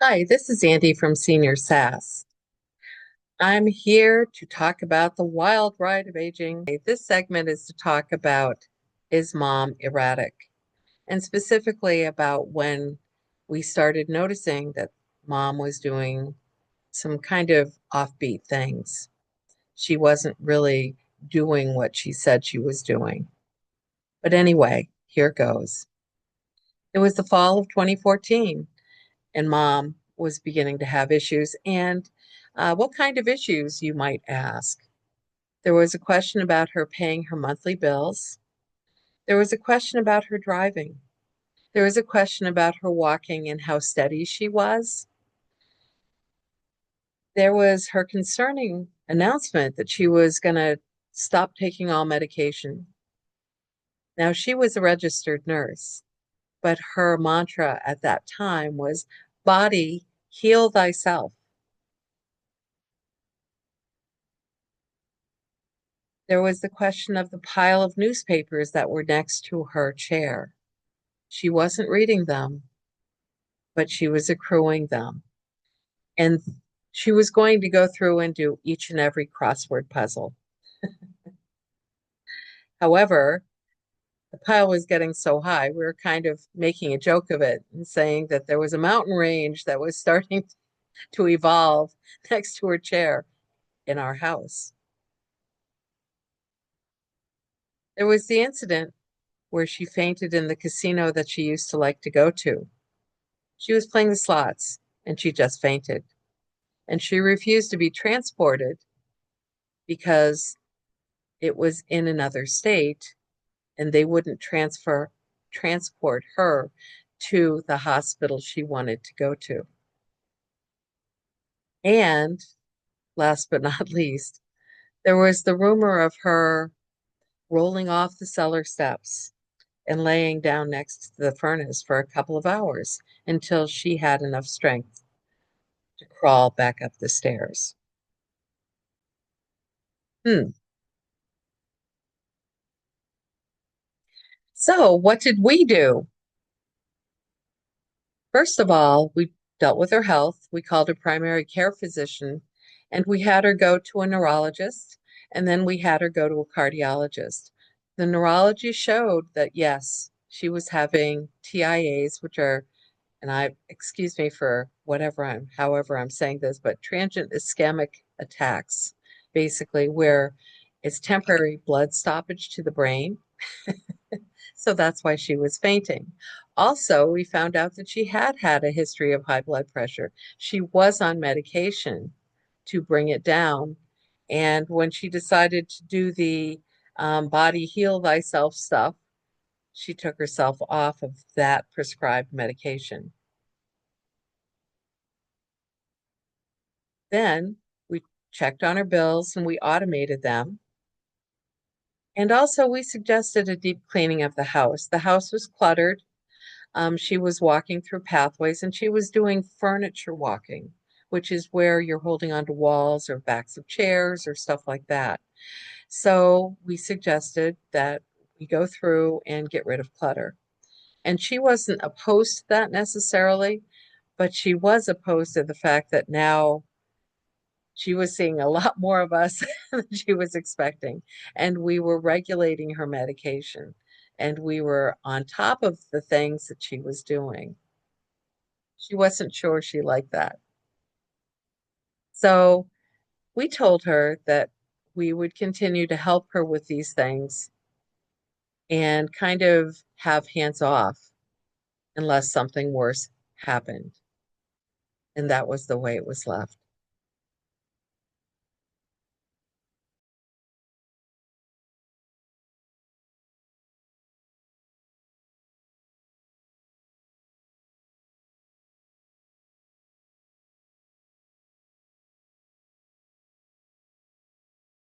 Hi, this is Andy from Senior SAS. I'm here to talk about the wild ride of aging. This segment is to talk about is mom erratic? And specifically about when we started noticing that mom was doing some kind of offbeat things. She wasn't really doing what she said she was doing. But anyway, here goes. It was the fall of 2014. And mom was beginning to have issues. And what kind of issues, you might ask? There was a question about her paying her monthly bills. There was a question about her driving. There was a question about her walking and how steady she was. There was her concerning announcement that she was going to stop taking all medication. Now, she was a registered nurse, but her mantra at that time was body, heal thyself. There was the question of the pile of newspapers that were next to her chair. She wasn't reading them, but she was accruing them. And she was going to go through and do each and every crossword puzzle. However, the pile was getting so high, we were kind of making a joke of it and saying that there was a mountain range that was starting to evolve next to her chair in our house. There was the incident where she fainted in the casino that she used to like to go to. She was playing the slots and she just fainted. And she refused to be transported because it was in another state and they wouldn't transport her to the hospital she wanted to go to. And last but not least, there was the rumor of her rolling off the cellar steps and laying down next to the furnace for a couple of hours until she had enough strength to crawl back up the stairs. Hmm. So, what did we do? First of all, we dealt with her health. We called her primary care physician and we had her go to a neurologist and then we had her go to a cardiologist. The neurology showed that yes, she was having TIAs, which are, and I excuse me for however I'm saying this, but transient ischemic attacks, basically where it's temporary blood stoppage to the brain. So that's why she was fainting. Also, we found out that she had had a history of high blood pressure. She was on medication to bring it down. And when she decided to do the body heal thyself stuff, she took herself off of that prescribed medication. Then we checked on her bills and we automated them. And also, we suggested a deep cleaning of the house. The house was cluttered. She was walking through pathways and she was doing furniture walking, which is where you're holding onto walls or backs of chairs or stuff like that. So we suggested that we go through and get rid of clutter. And she wasn't opposed to that necessarily, but she was opposed to the fact that now she was seeing a lot more of us than she was expecting. And we were regulating her medication and we were on top of the things that she was doing. She wasn't sure she liked that. So we told her that we would continue to help her with these things and kind of have hands off unless something worse happened. And that was the way it was left.